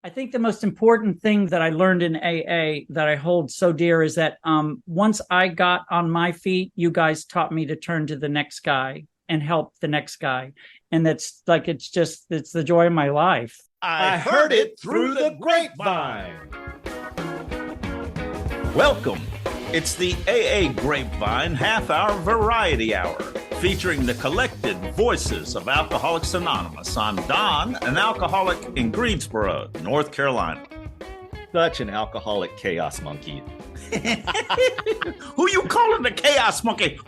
I think the most important thing that I learned in AA that I hold so dear is that once I got on my feet, you guys taught me to turn to the next guy and help the next guy. And that's like, it's the joy of my life. I heard it through the grapevine. Welcome. It's the AA Grapevine half-hour variety hour, featuring the collected voices of Alcoholics Anonymous. I'm Don, an alcoholic in Greensboro, North Carolina. Such an alcoholic chaos monkey. Who you calling the chaos monkey?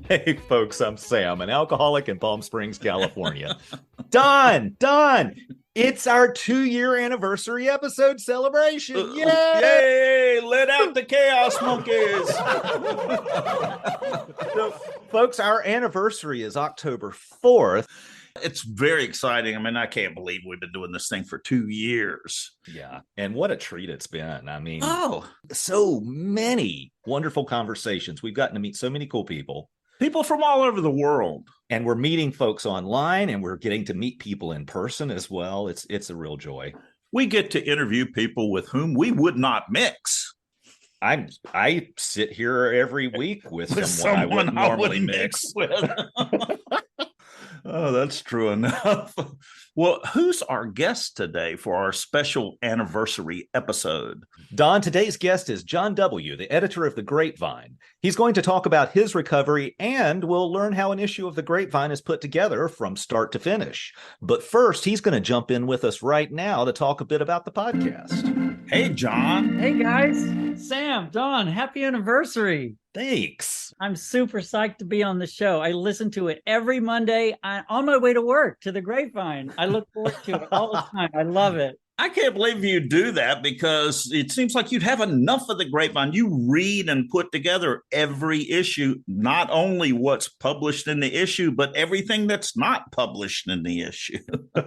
Hey, folks, I'm Sam, an alcoholic in Palm Springs, California. Don, it's our 2-year anniversary episode celebration. Yay! Yay! Let out the chaos monkeys. So, folks, our anniversary is October 4th. It's very exciting. I mean, I can't believe we've been doing this thing for 2 years. Yeah. And what a treat it's been. I mean, oh, so many wonderful conversations. We've gotten to meet so many cool people. People from all over the world. And we're meeting folks online, and we're getting to meet people in person as well. It's a real joy. We get to interview people with whom we would not mix. I sit here every week with someone I wouldn't normally mix with. Oh, that's true enough. Well, who's our guest today for our special anniversary episode? Don, today's guest is Jon W, the editor of The Grapevine. He's going to talk about his recovery, and we'll learn how an issue of The Grapevine is put together from start to finish. But first, he's going to jump in with us right now to talk a bit about the podcast. Hey, Jon. Hey, guys. Sam, Don, happy anniversary. Thanks. I'm super psyched to be on the show. I listen to it every Monday on my way to work to The Grapevine. I look forward to it all the time. I love it. I can't believe you do that, because it seems like you'd have enough of The Grapevine. You read and put together every issue, not only what's published in the issue, but everything that's not published in the issue.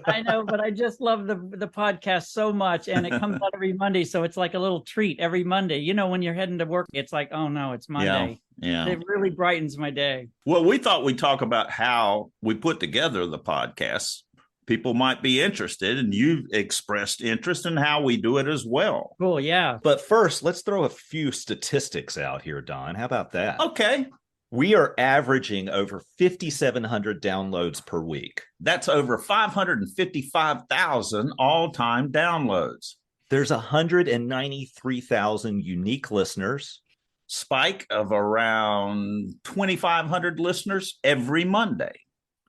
I know, but I just love the podcast so much, and it comes out every Monday, so it's like a little treat every Monday. You know, when you're heading to work, it's like, oh no, it's Monday. Yeah. It really brightens my day. Well, we thought we'd talk about how we put together the podcast. People might be interested, and you've expressed interest in how we do it as well. Cool, yeah. But first, let's throw a few statistics out here, Don. How about that? Okay. We are averaging over 5,700 downloads per week. That's over 555,000 all-time downloads. There's 193,000 unique listeners. Spike of around 2,500 listeners every Monday.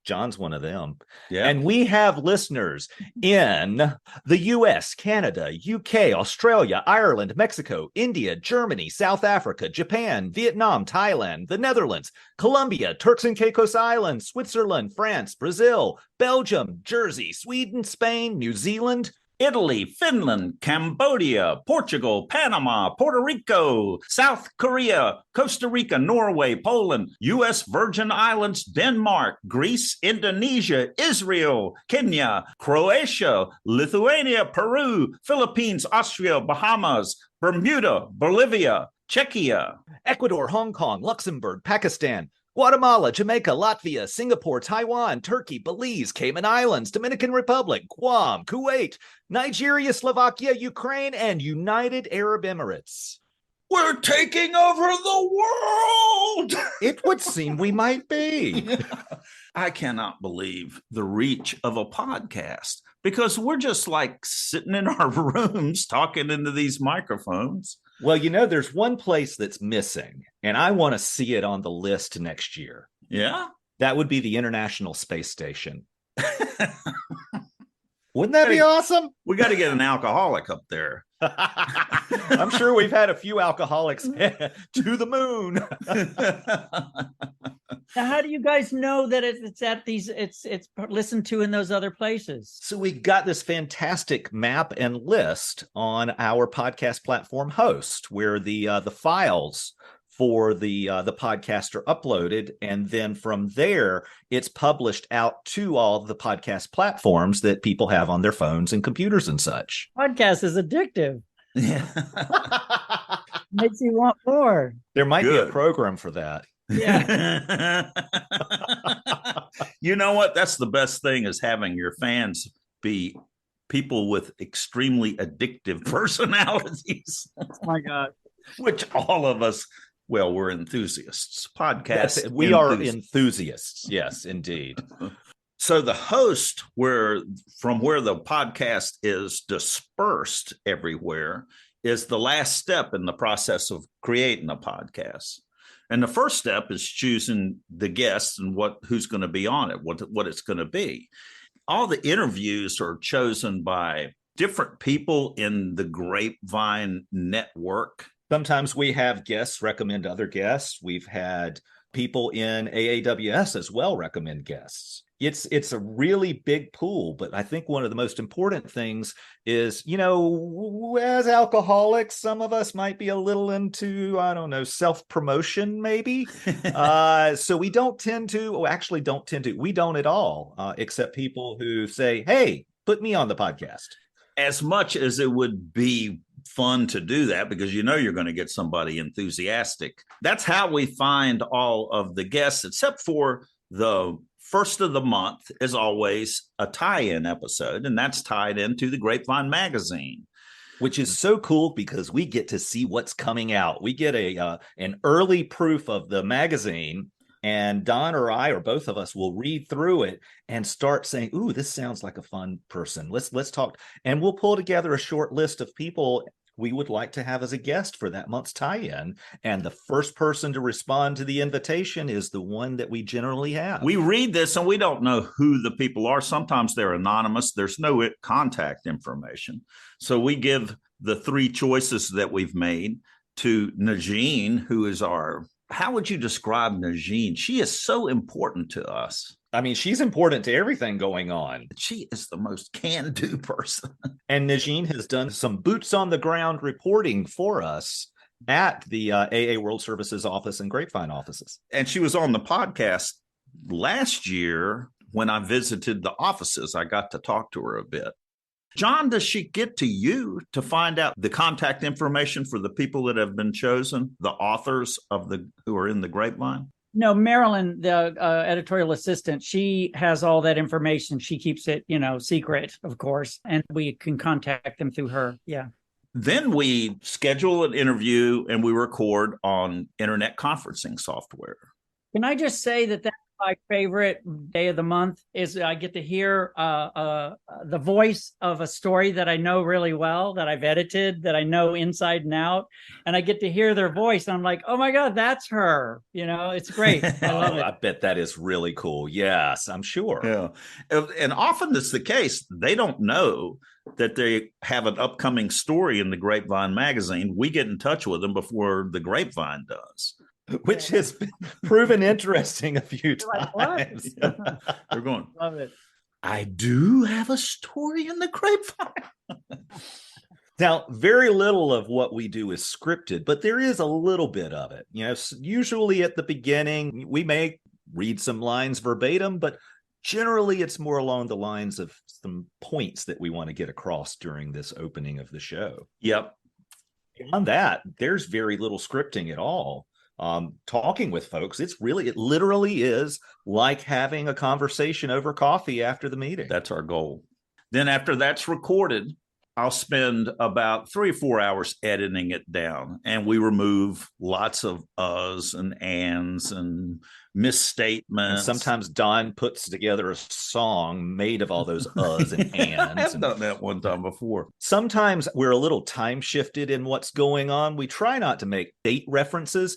John's one of them. Yeah. And we have listeners in the US, Canada, UK, Australia, Ireland, Mexico, India, Germany, South Africa, Japan, Vietnam, Thailand, the Netherlands, Colombia, Turks and Caicos Islands, Switzerland, France, Brazil, Belgium, Jersey, Sweden, Spain, New Zealand, Italy, Finland, Cambodia, Portugal, Panama, Puerto Rico, South Korea, Costa Rica, Norway, Poland, U.S. Virgin Islands, Denmark, Greece, Indonesia, Israel, Kenya, Croatia, Lithuania, Peru, Philippines, Austria, Bahamas, Bermuda, Bolivia, Czechia, Ecuador, Hong Kong, Luxembourg, Pakistan, Guatemala, Jamaica, Latvia, Singapore, Taiwan, Turkey, Belize, Cayman Islands, Dominican Republic, Guam, Kuwait, Nigeria, Slovakia, Ukraine, and United Arab Emirates. We're taking over the world! It would seem we might be. I cannot believe the reach of a podcast, because we're just like sitting in our rooms talking into these microphones. Well, you know, there's one place that's missing, and I want to see it on the list next year. Yeah? That would be the International Space Station. Wouldn't that be awesome? We got to get an alcoholic up there. I'm sure we've had a few alcoholics to the moon. Now, how do you guys know that it's at these? It's listened to in those other places? So we got this fantastic map and list on our podcast platform Host, where the files for the podcast are uploaded, and then from there it's published out to all the podcast platforms that people have on their phones and computers and such. Podcast is addictive. Yeah. Makes you want more. There might be a program for that. Yeah. You know what? That's the best thing, is having your fans be people with extremely addictive personalities. Oh my God. Which all of us, well, we're enthusiasts, podcast. We are enthusiasts. Yes, indeed. So the host, from where the podcast is dispersed everywhere, is the last step in the process of creating a podcast. And the first step is choosing the guests and who's going to be on it, what it's going to be. All the interviews are chosen by different people in the Grapevine network. Sometimes we have guests recommend other guests. We've had people in AAWS as well recommend guests. It's a really big pool, but I think one of the most important things is, as alcoholics, some of us might be a little into, self-promotion maybe. So we don't at all, except people who say, hey, put me on the podcast. As much as it would be fun to do that, because you're going to get somebody enthusiastic. That's how we find all of the guests, except for the first of the month is always a tie-in episode, and that's tied into the Grapevine magazine, which is so cool because we get to see what's coming out. We get an early proof of the magazine, and Don or I or both of us will read through it and start saying, ooh, this sounds like a fun person. Let's talk. And we'll pull together a short list of people we would like to have as a guest for that month's tie-in. And the first person to respond to the invitation is the one that we generally have. We read this and we don't know who the people are. Sometimes they're anonymous. There's no contact information. So we give the 3 choices that we've made to Najeen, who is how would you describe Najeen? She is so important to us. I mean, she's important to everything going on. She is the most can-do person. And Najeen has done some boots on the ground reporting for us at the AA World Services office and Grapevine offices. And she was on the podcast last year when I visited the offices. I got to talk to her a bit. Jon, does she get to you to find out the contact information for the people that have been chosen, the authors who are in the Grapevine? No, Marilyn, the editorial assistant, she has all that information. She keeps it, secret, of course, and we can contact them through her. Yeah. Then we schedule an interview and we record on internet conferencing software. Can I just say that that's my favorite day of the month is I get to hear the voice of a story that I know really well, that I've edited, that I know inside and out. And I get to hear their voice. And I'm like, oh my God, that's her. It's great. I love it. I bet that is really cool. Yes, I'm sure. Yeah. And often it's the case. They don't know that they have an upcoming story in the Grapevine magazine. We get in touch with them before the Grapevine does. Which has been proven interesting a few times. They're going, love it. I do have a story in the Grapevine. Now, very little of what we do is scripted, but there is a little bit of it. Usually at the beginning, we may read some lines verbatim, but generally it's more along the lines of some points that we want to get across during this opening of the show. Yep. Beyond that, there's very little scripting at all. Talking with folks, it literally is like having a conversation over coffee after the meeting. That's our goal. Then after that's recorded, I'll spend about 3 or 4 hours editing it down, and we remove lots of uhs and ands and misstatements. And sometimes Don puts together a song made of all those uhs and ands. I've done that one time before. Sometimes we're a little time shifted in what's going on. We try not to make date references,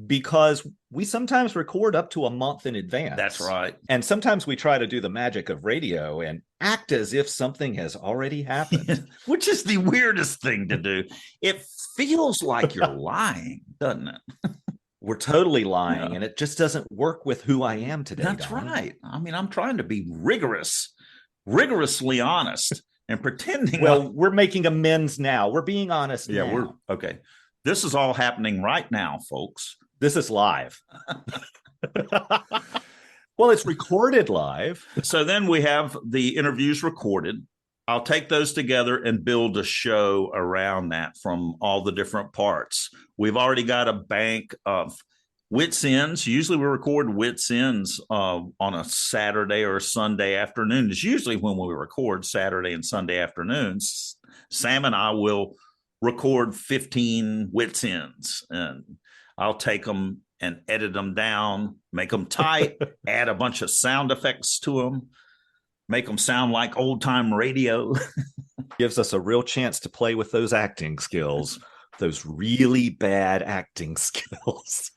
because we sometimes record up to a month in advance. That's right. And sometimes we try to do the magic of radio and act as if something has already happened. Which is the weirdest thing to do. It feels like you're lying, doesn't it? We're totally lying, and it just doesn't work with who I am today. That's Don. right. I mean, I'm trying to be rigorously honest and pretending. Well, we're making amends now. We're being honest now. We're okay. This is all happening right now, folks. This is live. Well, it's recorded live. So then we have the interviews recorded. I'll take those together and build a show around that from all the different parts. We've already got a bank of Wits Ends. Usually we record Wits Ends on a Saturday or a Sunday afternoon. It's usually when we record Saturday and Sunday afternoons. Sam and I will record 15 Wits Ends, and I'll take them and edit them down, make them tight, add a bunch of sound effects to them, make them sound like old time radio. Gives us a real chance to play with those acting skills, those really bad acting skills.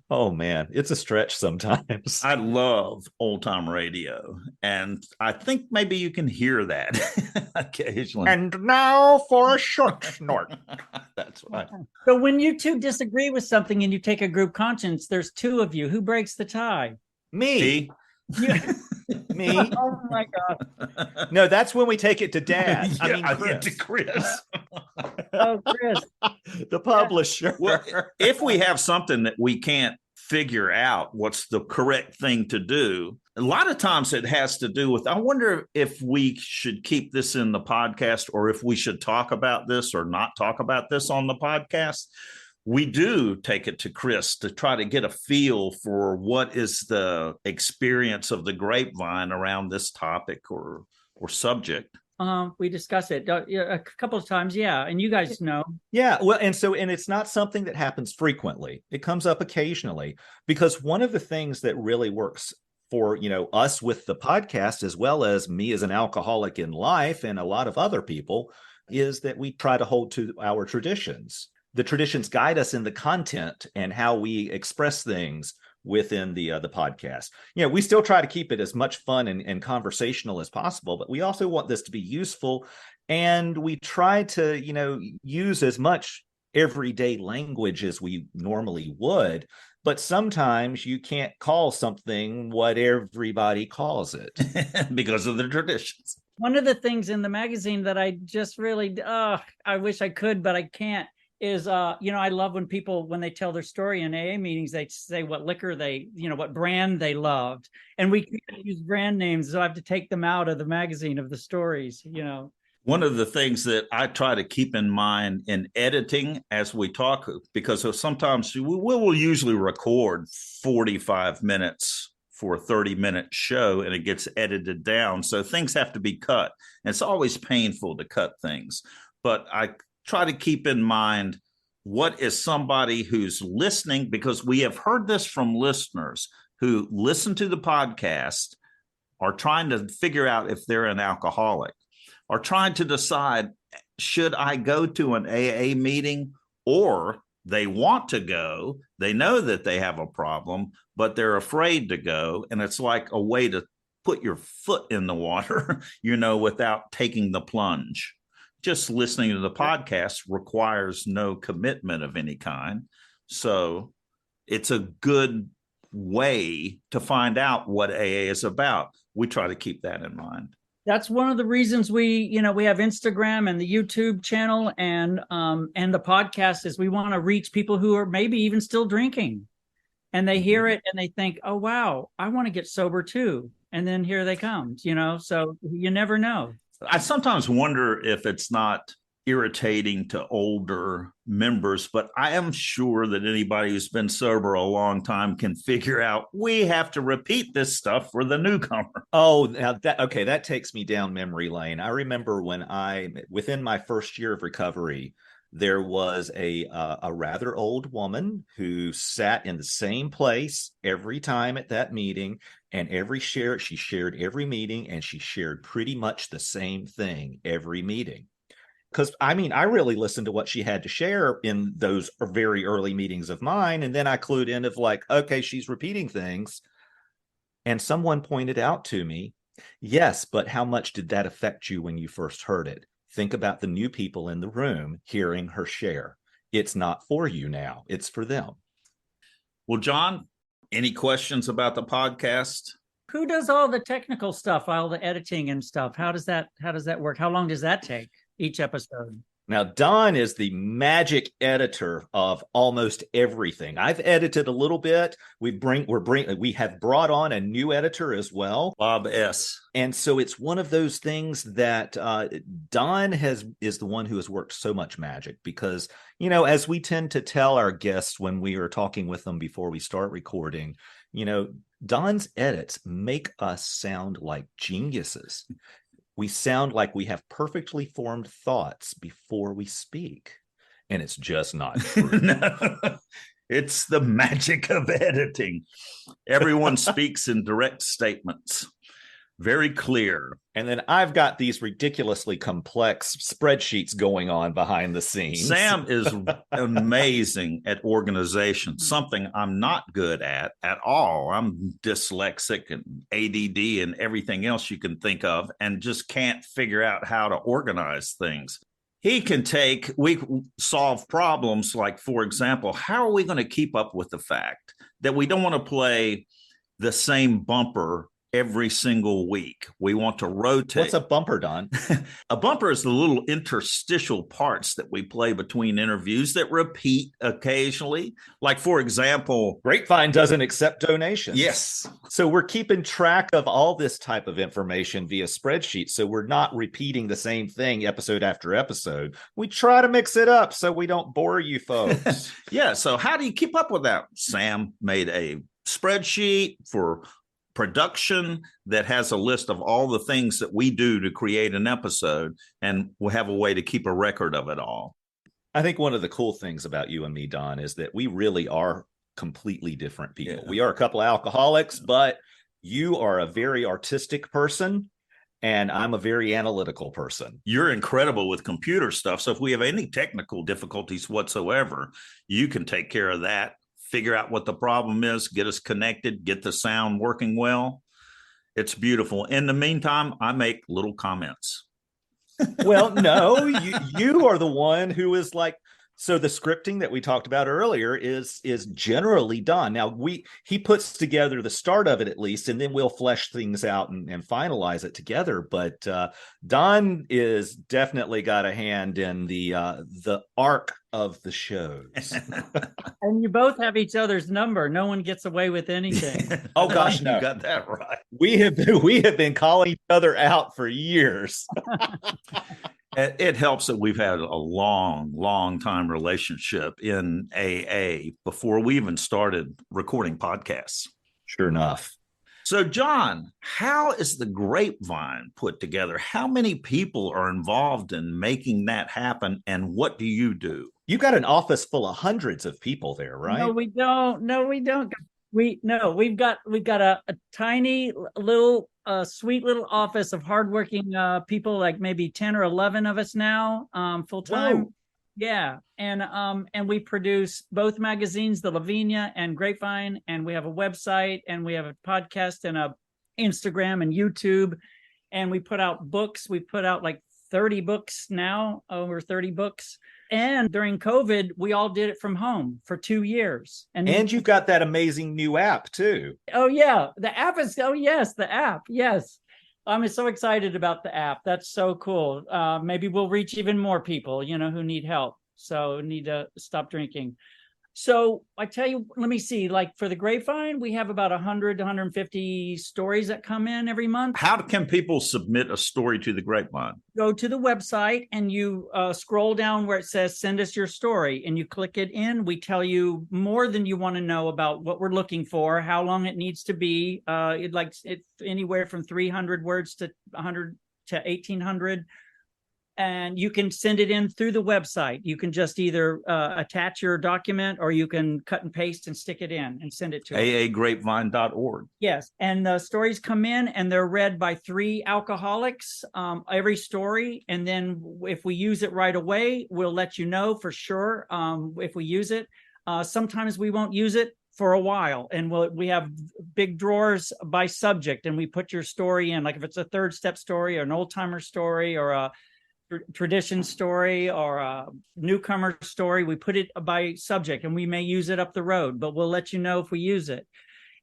Oh man, it's a stretch sometimes. I love old time radio, and I think maybe you can hear that occasionally. And now for a short snort. That's right. So when you two disagree with something and you take a group conscience, there's two of you. Who breaks the tie? Me. Me. Oh my God. No, that's when we take it to Dad. Yeah, I mean, Chris. To Chris. Oh, Chris. The publisher. Well, if we have something that we can't figure out what's the correct thing to do, a lot of times it has to do with, I wonder if we should keep this in the podcast or if we should talk about this or not talk about this on the podcast. We do take it to Chris to try to get a feel for what is the experience of the Grapevine around this topic or subject. We discuss it a couple of times, yeah, and you guys know. Yeah, well, and it's not something that happens frequently. It comes up occasionally, because one of the things that really works for, us with the podcast, as well as me as an alcoholic in life and a lot of other people, is that we try to hold to our traditions. The traditions guide us in the content and how we express things within the podcast. We still try to keep it as much fun and conversational as possible, but we also want this to be useful. And we try to, use as much everyday language as we normally would. But sometimes you can't call something what everybody calls it. Because of the traditions. One of the things in the magazine that I just really, I wish I could, but I can't, is, I love when they tell their story in AA meetings, they say what liquor what brand they loved. And we can't use brand names, so I have to take them out of the magazine of the stories, One of the things that I try to keep in mind in editing as we talk, because sometimes we will usually record 45 minutes for a 30-minute show and it gets edited down. So things have to be cut. And it's always painful to cut things. But I try to keep in mind what is somebody who's listening, because we have heard this from listeners who listen to the podcast, are trying to figure out if they're an alcoholic, are trying to decide, should I go to an AA meeting, or they want to go, they know that they have a problem, but they're afraid to go. And it's like a way to put your foot in the water, without taking the plunge. Just listening to the podcast requires no commitment of any kind. So it's a good way to find out what AA is about. We try to keep that in mind. That's one of the reasons we have Instagram and the YouTube channel and the podcast, is we want to reach people who are maybe even still drinking, and they hear it and they think, oh, wow, I want to get sober too. And then here they come, so you never know. I sometimes wonder if it's not irritating to older members, but I am sure that anybody who's been sober a long time can figure out we have to repeat this stuff for the newcomer. Oh, now that takes me down memory lane. I remember when within my first year of recovery, there was a rather old woman who sat in the same place every time at that meeting, and she shared every meeting, and she shared pretty much the same thing every meeting. Because, I really listened to what she had to share in those very early meetings of mine, and then I clued in of like, okay, she's repeating things. And someone pointed out to me, yes, but how much did that affect you when you first heard it? Think about the new people in the room hearing her share. It's not for you now. It's for them. Well, Jon, any questions about the podcast? Who does all the technical stuff, all the editing and stuff? How does that work? How long does that take each episode? Now, Don is the magic editor of almost everything. I've edited a little bit. We have brought on a new editor as well, Bob S. And so it's one of those things that Don is the one who has worked so much magic because, as we tend to tell our guests when we are talking with them before we start recording, Don's edits make us sound like geniuses. We sound like we have perfectly formed thoughts before we speak. And it's just not true. No, it's the magic of editing. Everyone speaks in direct statements. Very clear. And then I've got these ridiculously complex spreadsheets going on behind the scenes. Sam is amazing at organization, something I'm not good at all. I'm dyslexic and ADD and everything else you can think of and just can't figure out how to organize things. We solve problems like, for example, how are we going to keep up with the fact that we don't want to play the same bumper every single week? We want to rotate. What's a bumper, Don? A bumper is the little interstitial parts that we play between interviews that repeat occasionally. Like, for example, Grapevine doesn't accept donations. Yes. So we're keeping track of all this type of information via spreadsheets. So we're not repeating the same thing episode after episode. We try to mix it up so we don't bore you folks. Yeah. So how do you keep up with that? Sam made a spreadsheet for production that has a list of all the things that we do to create an episode, and we'll have a way to keep a record of it all. I think one of the cool things about you and me, Don, is that we really are completely different people. Yeah. We are a couple of alcoholics, but you are a very artistic person and I'm a very analytical person. You're incredible with computer stuff. So if we have any technical difficulties whatsoever, you can take care of that. Figure out what the problem is, get us connected, get the sound working well. It's beautiful. In the meantime, I make little comments. Well, no, you are the one who is like, so the scripting that we talked about earlier is generally done. Now he puts together the start of it at least, and then we'll flesh things out and finalize it together. But Don is definitely got a hand in the arc of the shows. And you both have each other's number. No one gets away with anything. Oh gosh, no. You got that right. We have been calling each other out for years. It helps that we've had a long time relationship in AA before we even started recording podcasts. Sure enough. So, Jon, how is the Grapevine put together? How many people are involved in making that happen, and what do you do? You got an office full of hundreds of people there, right? No, we don't. We've got a tiny little sweet little office of hardworking people, like maybe 10 or 11 of us now, full time. Whoa. Yeah. And we produce both magazines, the Lavinia and Grapevine, and we have a website and we have a podcast and a Instagram and YouTube, and we put out books. We put out like 30 books now, over 30 books. And during COVID, we all did it from home for 2 years. And you've got that amazing new app too. Oh yeah. The app is, the app. Yes. I'm so excited about the app. That's so cool. Maybe we'll reach even more people, who need help. So need to stop drinking. So I tell you, let me see, like for the Grapevine, we have about 100 to 150 stories that come in every month. How can people submit a story to the Grapevine? Go to the website and you scroll down where it says, send us your story, and you click it in. We tell you more than you want to know about what we're looking for, how long it needs to be. It's anywhere from 300 words to 100 to 1800. And you can send it in through the website. You can just either attach your document, or you can cut and paste and stick it in and send it to aagrapevine.org. Yes. And the stories come in and they're read by 3 alcoholics, every story. And then if we use it right away, we'll let you know for sure if we use it. Sometimes we won't use it for a while, and we have big drawers by subject, and we put your story in. Like if it's a third step story or an old timer story or a tradition story or a newcomer story, we put it by subject, and we may use it up the road, but we'll let you know if we use it.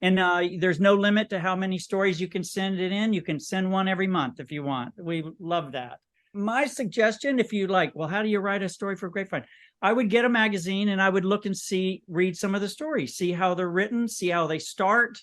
And there's no limit to how many stories you can send it in. You can send one every month if you want. We love that. My suggestion, if you like, well, how do you write a story for Grapevine? I would get a magazine and I would look and read some of the stories, see how they're written, see how they start,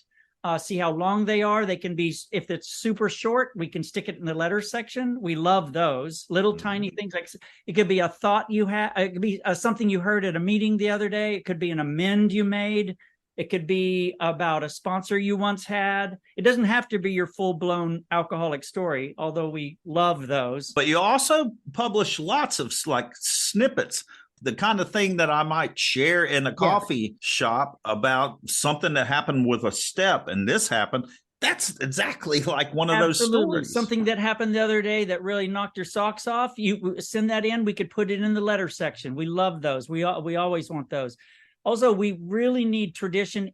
see how long they are. They can be, if it's super short, we can stick it in the letters section. We love those little tiny things. Like it could be a thought you had, it could be something you heard at a meeting the other day. It could be an amend you made. It could be about a sponsor you once had. It doesn't have to be your full-blown alcoholic story, although we love those. But you also publish lots of like snippets, the kind of thing that I might share in a coffee shop about something that happened with a step, and this happened. That's exactly like one of those stories. Something that happened the other day that really knocked your socks off. You send that in. We could put it in the letter section. We love those. We always want those. Also, we really need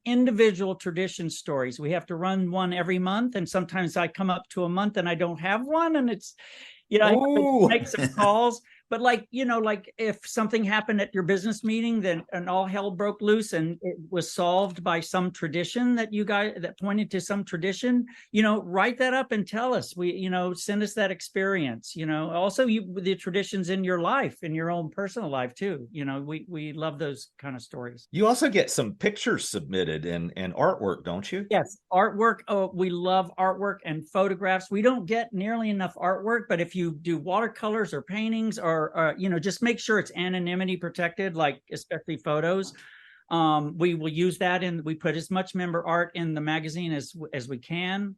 individual tradition stories. We have to run one every month. And sometimes I come up to a month and I don't have one. And it's, I have to make some calls. But like if something happened at your business meeting, then and all hell broke loose and it was solved by some tradition that pointed to some tradition, write that up and tell us. Send us that experience. Also the traditions in your life, in your own personal life too. We love those kind of stories. You also get some pictures submitted and artwork, don't you? Yes, artwork. Oh, we love artwork and photographs. We don't get nearly enough artwork, but if you do watercolors or paintings or just make sure it's anonymity protected, like especially photos. We will use that, and we put as much member art in the magazine as we can.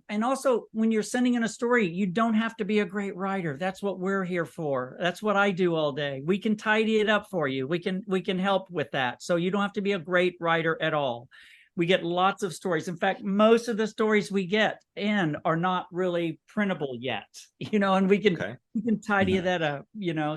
And also, when you're sending in a story, you don't have to be a great writer. That's what we're here for. That's what I do all day. We can tidy it up for you. We can help with that. So you don't have to be a great writer at all. We get lots of stories. In fact, most of the stories we get in are not really printable yet, and we can tidy that up,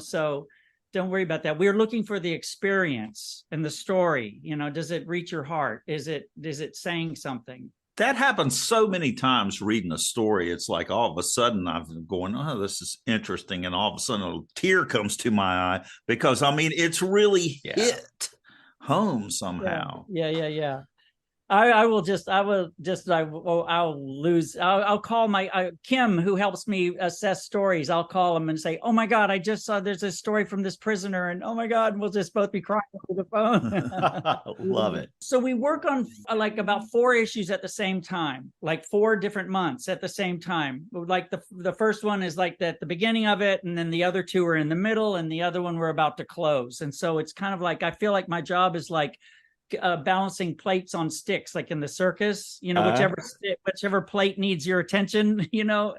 so don't worry about that. We're looking for the experience and the story. Does it reach your heart? Is it saying something? That happens so many times reading a story. It's like all of a sudden I've been going, oh, this is interesting. And all of a sudden a tear comes to my eye because it's really hit home somehow. Yeah. I'll call my Kim, who helps me assess stories. I'll call him and say, oh my God, I just saw there's a story from this prisoner, and oh my God, and we'll just both be crying over the phone. Love it. So we work on like about 4 issues at the same time, like 4 different months at the same time. Like the first one is like at the beginning of it, and then the other 2 are in the middle, and the other one we're about to close. And so it's kind of like, I feel like my job is like balancing plates on sticks, like in the circus, whichever plate needs your attention,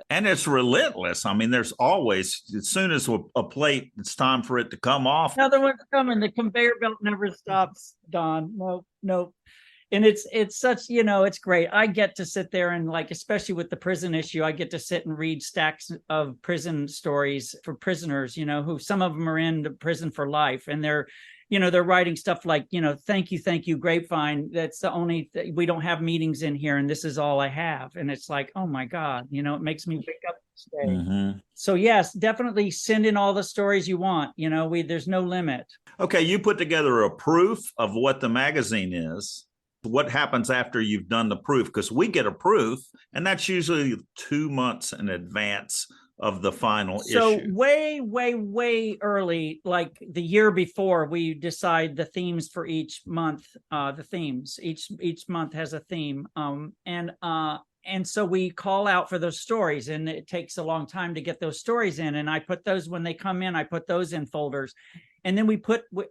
And it's relentless. I mean, there's always, as soon as a plate, it's time for it to come off. Another one's coming. The conveyor belt never stops, Don. Nope. And it's such, it's great. I get to sit there and like, especially with the prison issue, I get to sit and read stacks of prison stories for prisoners, who some of them are in the prison for life, and they're writing stuff like, thank you, Grapevine. That's the only we don't have meetings in here, and this is all I have. And it's like, oh my God, it makes me wake up each day. Mm-hmm. So yes, definitely send in all the stories you want. There's no limit. Okay, you put together a proof of what the magazine is. What happens after you've done the proof? Because we get a proof, and that's usually 2 months in advance of the final issue. So way early, like the year before, we decide the themes for each month. The themes each month has a theme, and so we call out for those stories, and it takes a long time to get those stories in. And I put those, when they come in, I put those in folders. And then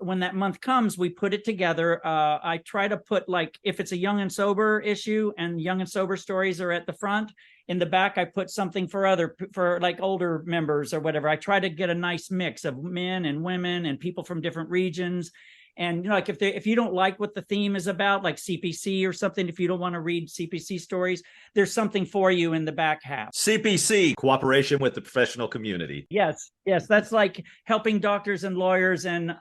when that month comes, we put it together. I try to put, like, if it's a young and sober issue and young and sober stories are at the front, in the back, I put something for like older members or whatever. I try to get a nice mix of men and women and people from different regions. And like if you don't like what the theme is about, like CPC or something, if you don't want to read CPC stories, there's something for you in the back half. CPC, cooperation with the professional community. Yes, that's like helping doctors and lawyers and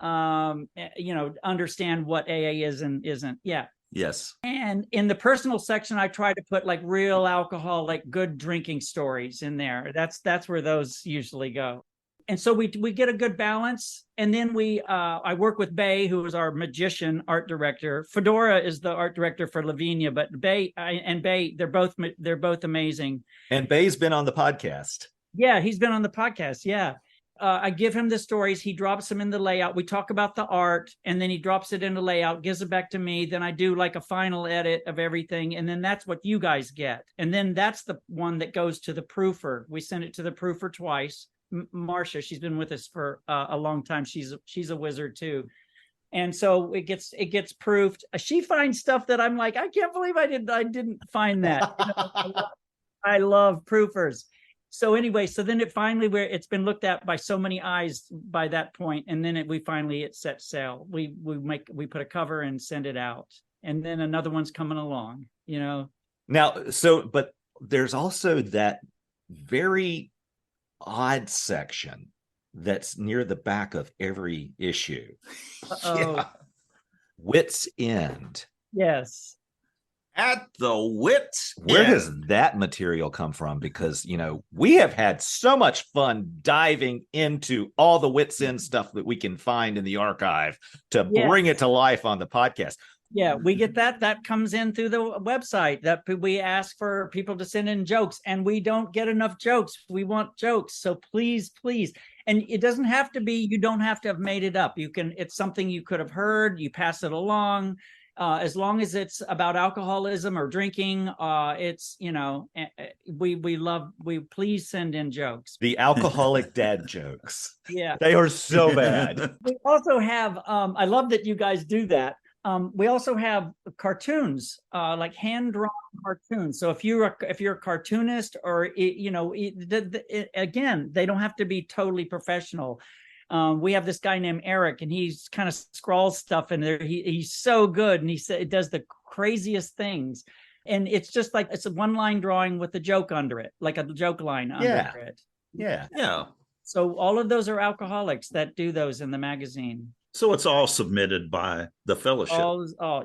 understand what AA is and isn't. Yeah. Yes. And in the personal section, I try to put like real alcohol, like good drinking stories in there. That's where those usually go. And so we get a good balance. And then I work with Bay, who is our magician art director. Fedora is the art director for Lavinia, but Bay, they're both amazing. And Bay's been on the podcast. Yeah, he's been on the podcast. Yeah. I give him the stories. He drops them in the layout. We talk about the art, and then he drops it in the layout, gives it back to me. Then I do like a final edit of everything. And then that's what you guys get. And then that's the one that goes to the proofer. We send it to the proofer twice. Marcia, she's been with us for a long time. She's a wizard too. And so it gets proofed. She finds stuff that I'm like, I can't believe I didn't find that. I love proofers. So anyway, so then it's been looked at by so many eyes by that point, and then it sets sail. We put a cover and send it out, and then another one's coming along. Now, but there's also that very odd section that's near the back of every issue. Yeah. Wit's End. Yes. At the wits. Where does that material come from? Because, we have had so much fun diving into all the Wits End stuff that we can find in the archive to bring it to life on the podcast. Yeah, we get that. That comes in through the website, that we ask for people to send in jokes, and we don't get enough jokes. We want jokes. So please. And it doesn't have to be, you don't have to have made it up. It's something you could have heard, you pass it along. As long as it's about alcoholism or drinking, we please send in jokes. The alcoholic dad jokes. Yeah. They are so bad. We also have, I love that you guys do that. We also have cartoons, like hand-drawn cartoons. So if you're a cartoonist, or again, they don't have to be totally professional. We have this guy named Eric, and he's kind of scrawls stuff in there. He's so good, and it does the craziest things. And it's just like, it's a one-line drawing with a joke under it, like a joke line under it. Yeah. So all of those are alcoholics that do those in the magazine. So it's all submitted by the fellowship.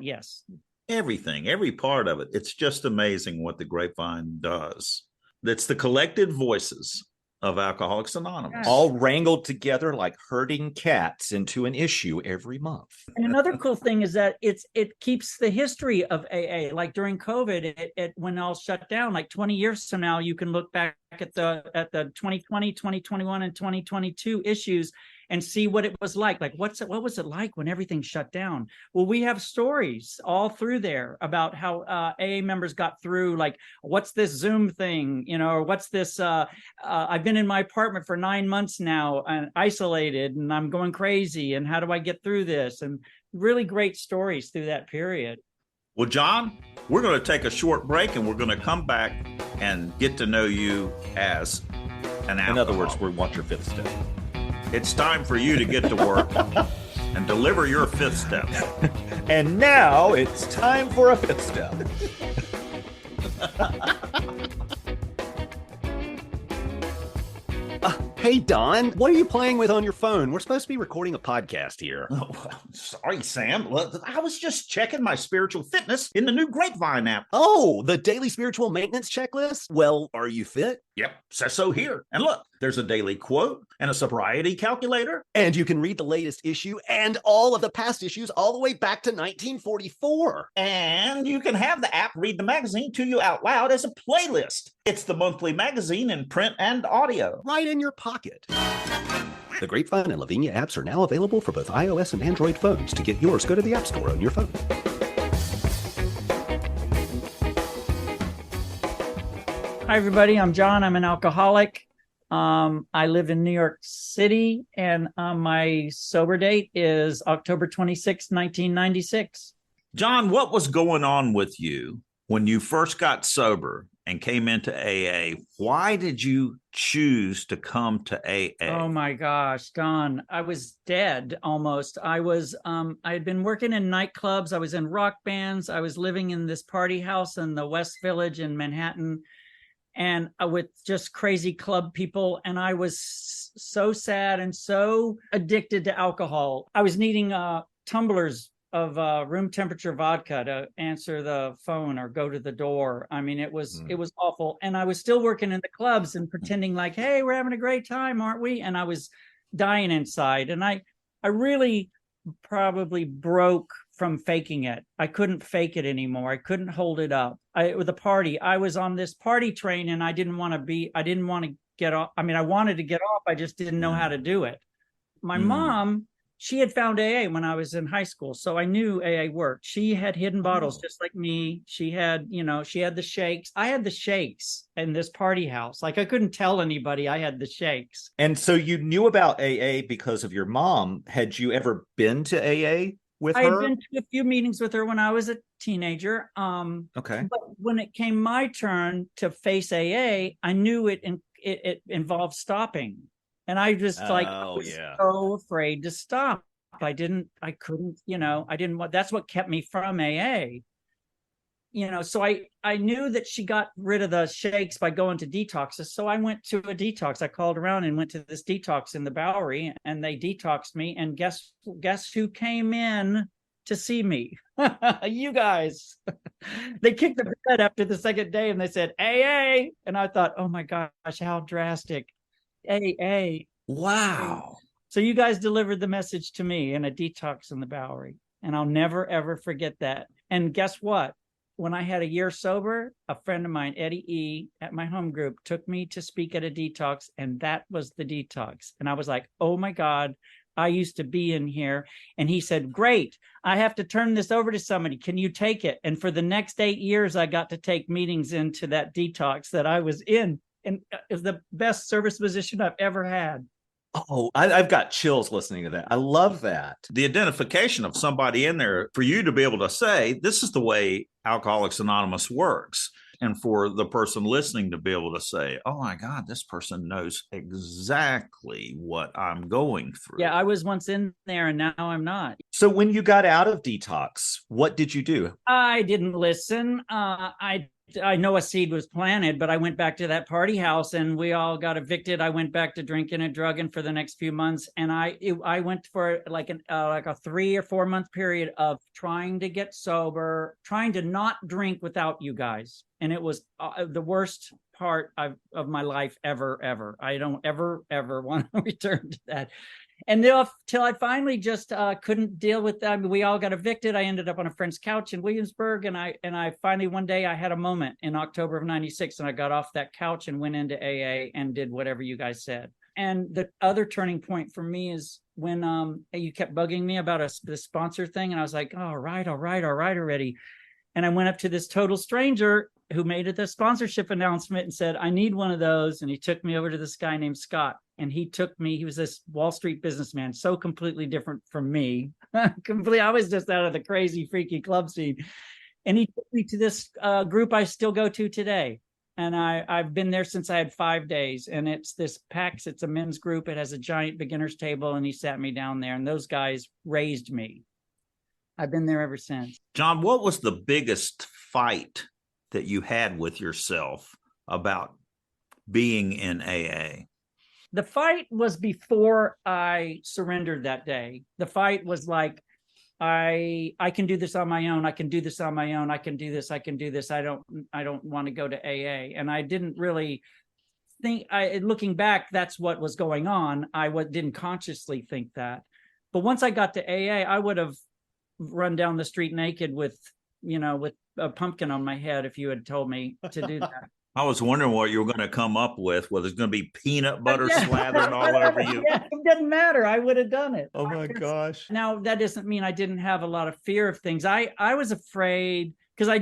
Yes. Everything, every part of it. It's just amazing what the Grapevine does. It's the collected voices of Alcoholics Anonymous, all wrangled together like herding cats into an issue every month. And another cool thing is that it keeps the history of AA. Like during COVID, when all shut down, like 20 years from now, you can look back at the 2020, 2021, and 2022 issues and see what it was like. Like, what was it like when everything shut down? Well, we have stories all through there about how AA members got through, like, what's this Zoom thing, or what's this, I've been in my apartment for 9 months now and isolated, and I'm going crazy, and how do I get through this? And really great stories through that period. Well, Jon, we're going to take a short break, and we're going to come back and get to know you as an alcoholic. In other words, we want your fifth step. It's time for you to get to work and deliver your fifth step. And now it's time for a fifth step. Hey, Don, what are you playing with on your phone? We're supposed to be recording a podcast here. Oh, sorry, Sam. Look, I was just checking my spiritual fitness in the new Grapevine app. Oh, the daily spiritual maintenance checklist? Well, are you fit? Yep, says so here. And look, there's a daily quote and a sobriety calculator. And you can read the latest issue and all of the past issues all the way back to 1944. And you can have the app read the magazine to you out loud as a playlist. It's the monthly magazine in print and audio. Right in your pocket. The Grapevine and Lavinia apps are now available for both iOS and Android phones. To get yours, go to the App Store on your phone. Hi, everybody. I'm Jon. I'm an alcoholic. I live in New York City, and my sober date is October 26, 1996. Jon, what was going on with you when you first got sober and came into AA? Why did you choose to come to AA? Oh my gosh, Don, I was dead almost. I had been working in nightclubs. I was in rock bands. I was living in this party house in the West Village in Manhattan, and with just crazy club people. And I was so sad and so addicted to alcohol. I was needing tumblers of room temperature vodka to answer the phone or go to the door. I mean, it was awful. And I was still working in the clubs and pretending like, hey, we're having a great time, aren't we? And I was dying inside. And I really probably broke from faking it. I couldn't fake it anymore. I couldn't hold it up. With a party, I was on this party train, and I didn't want to get off. I mean, I wanted to get off. I just didn't know how to do it. My mom, she had found AA when I was in high school. So I knew AA worked. She had hidden bottles just like me. She had, she had the shakes. I had the shakes in this party house. Like I couldn't tell anybody I had the shakes. And so you knew about AA because of your mom. Had you ever been to AA with her? I had been to a few meetings with her when I was a teenager. Okay. But when it came my turn to face AA, I knew it involved stopping. And I just I was so afraid to stop. I couldn't, I didn't want, that's what kept me from AA. So I knew that she got rid of the shakes by going to detoxes. So I went to a detox. I called around and went to this detox in the Bowery, and they detoxed me. And guess who came in to see me? You guys. They kicked the bed after the second day and they said, AA. And I thought, oh my gosh, how drastic. AA. Wow. So you guys delivered the message to me in a detox in the Bowery. And I'll never, ever forget that. And guess what? When I had a year sober, a friend of mine, Eddie E., at my home group, took me to speak at a detox. And that was the detox. And I was like, oh my God, I used to be in here. And he said, great, I have to turn this over to somebody. Can you take it? And for the next 8 years, I got to take meetings into that detox that I was in. And it was the best service position I've ever had. Oh, I've got chills listening to that. I love that. The identification of somebody in there for you to be able to say, this is the way Alcoholics Anonymous works. And for the person listening to be able to say, oh my God, this person knows exactly what I'm going through. Yeah, I was once in there and now I'm not. So when you got out of detox, what did you do? I didn't listen. I know a seed was planted, but I went back to that party house and we all got evicted. I went back to drinking and drugging for the next few months. And I went for like a 3 or 4 month period of trying to get sober, trying to not drink without you guys. And it was the worst part of my life ever. I don't ever want to return to that. And till I finally just couldn't deal with that. I mean, we all got evicted. I ended up on a friend's couch in Williamsburg. And I finally, one day I had a moment in October of 96 and I got off that couch and went into AA and did whatever you guys said. And the other turning point for me is when you kept bugging me about the sponsor thing. And I was like, all right already. And I went up to this total stranger who made it the sponsorship announcement and said, I need one of those. And he took me over to this guy named Scott. And he was this Wall Street businessman, so completely different from me. I was just out of the crazy, freaky club scene. And he took me to this group I still go to today. And I've been there since I had 5 days. And it's this PAX, it's a men's group. It has a giant beginner's table. And he sat me down there. And those guys raised me. I've been there ever since. Jon, what was the biggest fight that you had with yourself about being in AA? The fight was before I surrendered that day. The fight was like, I can do this on my own. I can do this on my own. I can do this. I don't want to go to AA. And I didn't really think, looking back, that's what was going on. I didn't consciously think that. But once I got to AA, I would have run down the street naked with a pumpkin on my head if you had told me to do that. I was wondering what you were going to come up with, whether it's going to be peanut butter slathered all over you. Yeah, it doesn't matter. I would have done it. Oh my gosh. Now, that doesn't mean I didn't have a lot of fear of things. I was afraid because I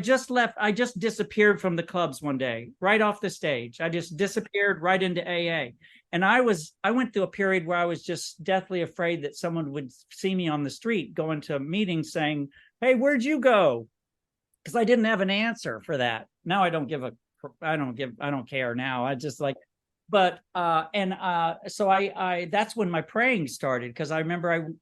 just disappeared from the clubs one day, right off the stage. I just disappeared right into AA. And I went through a period where I was just deathly afraid that someone would see me on the street going to meetings saying, hey, where'd you go? Because I didn't have an answer for that. Now I don't care now. I just like, but, so I that's when my praying started. Cause I remember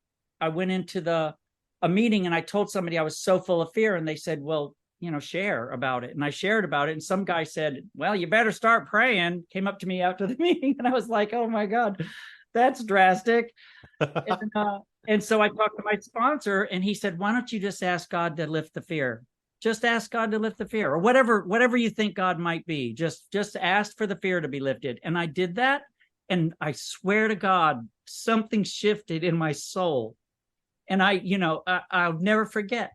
I went into a meeting and I told somebody I was so full of fear and they said, well, share about it. And I shared about it. And some guy said, well, you better start praying, came up to me after the meeting. And I was like, oh my God, that's drastic. And so I talked to my sponsor and he said, why don't you just ask God to lift the fear? Just ask God to lift the fear, or whatever you think God might be. Just ask for the fear to be lifted. And I did that. And I swear to God, something shifted in my soul. And I'll never forget.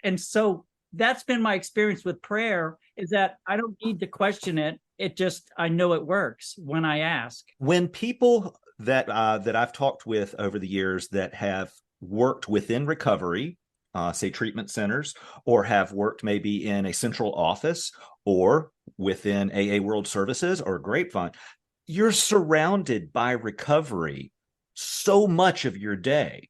And so that's been my experience with prayer, is that I don't need to question it. I know it works when I ask. When people that I've talked with over the years that have worked within recovery, say treatment centers, or have worked maybe in a central office or within AA World Services or Grapevine, you're surrounded by recovery so much of your day.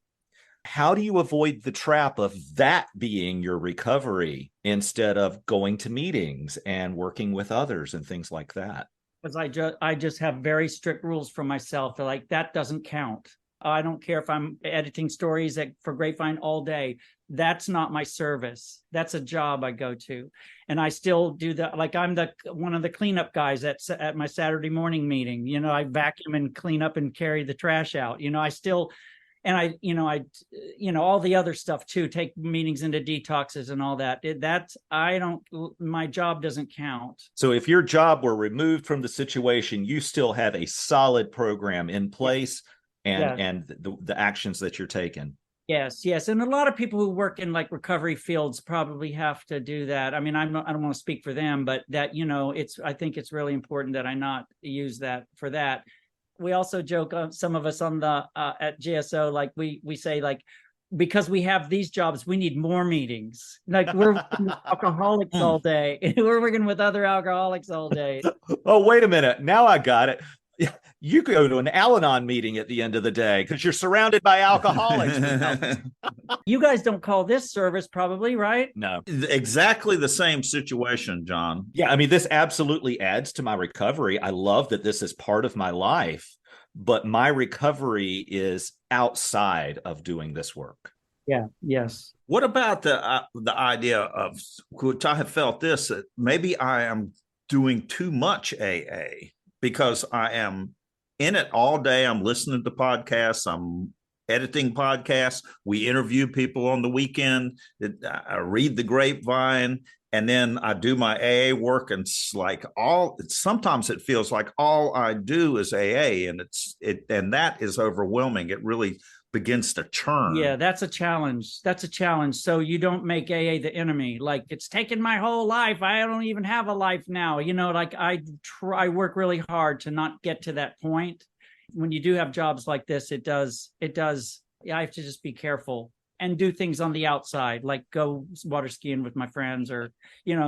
How do you avoid the trap of that being your recovery instead of going to meetings and working with others and things like that? Because I just have very strict rules for myself. Like, that doesn't count. I don't care if I'm editing stories for Grapevine all day. That's not my service. That's a job I go to. And I still do that. Like, I'm one of the cleanup guys at my Saturday morning meeting. You know, I vacuum and clean up and carry the trash out. You know, I still, and I all the other stuff too, take meetings into detoxes and all that. My job doesn't count. So if your job were removed from the situation, you still have a solid program in place and the actions that you're taking. Yes. And a lot of people who work in like recovery fields probably have to do that. I mean, I don't want to speak for them, but that, I think it's really important that I not use that for that. We also joke, some of us on the at GSO, like we say, like, because we have these jobs, we need more meetings. Like, we're alcoholics all day. We're working with other alcoholics all day. Oh, wait a minute. Now I got it. You go to an Al-Anon meeting at the end of the day because you're surrounded by alcoholics. You guys don't call this service, probably, right? No. Exactly the same situation, Jon. Yeah, I mean, this absolutely adds to my recovery. I love that this is part of my life, but my recovery is outside of doing this work. Yeah, yes. What about the idea of, which I have felt this, that maybe I am doing too much AA because I am in it all day. I'm listening to podcasts. I'm editing podcasts. We interview people on the weekend. I read the Grapevine, and then I do my AA work. And it's like sometimes it feels like all I do is AA, and that is overwhelming. It really begins to churn. Yeah, that's a challenge. So you don't make AA the enemy. Like, it's taken my whole life. I don't even have a life now. Like, I work really hard to not get to that point. When you do have jobs like this, it does. Yeah, I have to just be careful and do things on the outside, like go water skiing with my friends, or,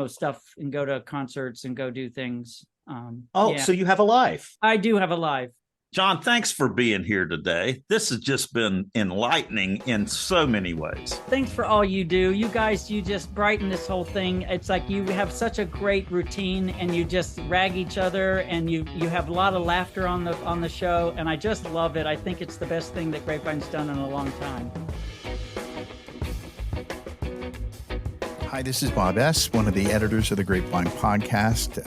stuff, and go to concerts and go do things. So you have a life. I do have a life. Jon, thanks for being here today. This has just been enlightening in so many ways. Thanks for all you do. You guys, you just brighten this whole thing. It's like you have such a great routine, and you just rag each other, and you have a lot of laughter on the show, and I just love it. I think it's the best thing that Grapevine's done in a long time. Hi, this is Bob S., one of the editors of the Grapevine podcast.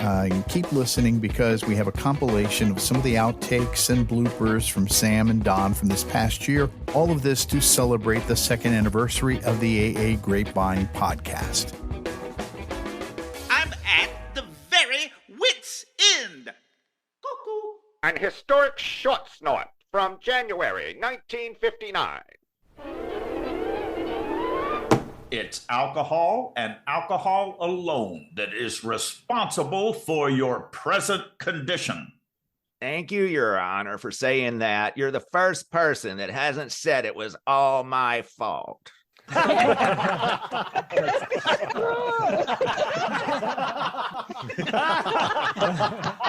Keep listening, because we have a compilation of some of the outtakes and bloopers from Sam and Don from this past year. All of this to celebrate the second anniversary of the AA Grapevine podcast. I'm at the very wit's end. Cuckoo. An historic short snort from January 1959. It's alcohol and alcohol alone that is responsible for your present condition. Thank you, Your Honor, for saying that. You're the first person that hasn't said it was all my fault.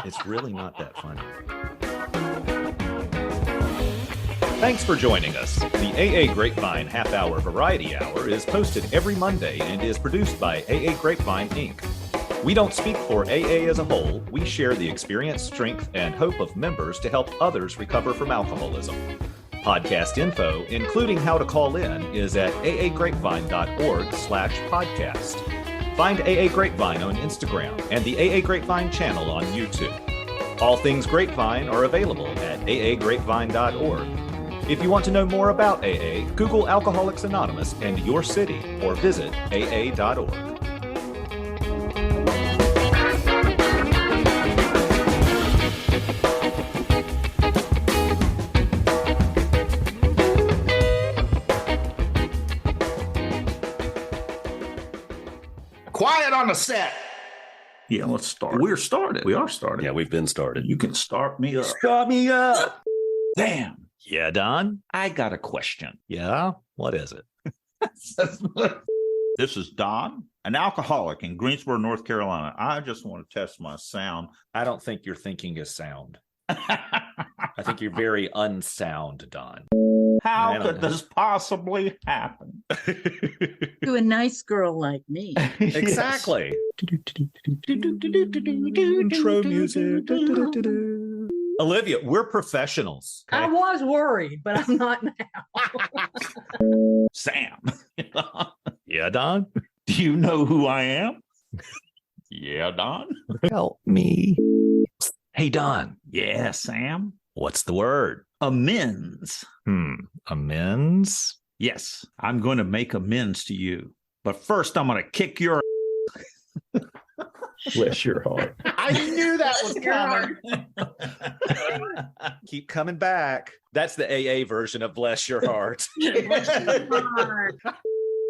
It's really not that funny. Thanks for joining us. The AA Grapevine Half-Hour Variety Hour is posted every Monday and is produced by AA Grapevine, Inc. We don't speak for AA as a whole. We share the experience, strength, and hope of members to help others recover from alcoholism. Podcast info, including how to call in, is at aagrapevine.org/podcast. Find AA Grapevine on Instagram and the AA Grapevine channel on YouTube. All things Grapevine are available at aagrapevine.org. If you want to know more about AA, Google Alcoholics Anonymous and your city, or visit aa.org. Quiet on the set. Yeah, let's start. We're started. We are started. Yeah, we've been started. You can start me up. Start me up. Damn. Yeah, Don? I got a question. Yeah? What is it? This is Don, an alcoholic in Greensboro, North Carolina. I just want to test my sound. I don't think your thinking is sound. I think you're very unsound, Don. How could this possibly happen? To a nice girl like me. Exactly. Intro music. Olivia, we're professionals. I Okay? was worried, but I'm not now. Sam, Yeah, Don? do you know who I am? Yeah, Don. Help me. Hey, Don. Yeah, Sam. What's the word? Amends. Amends? Yes, I'm going to make amends to you. But first, I'm going to kick your. Bless your heart. I knew that was coming. Keep coming back. That's the AA version of bless your heart.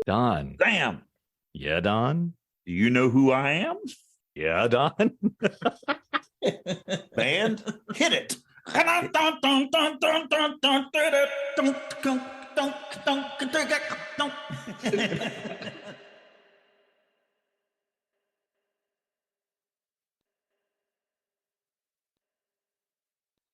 Don. Sam, Yeah, Don? do you know who I am? Yeah, Don? Band, hit it.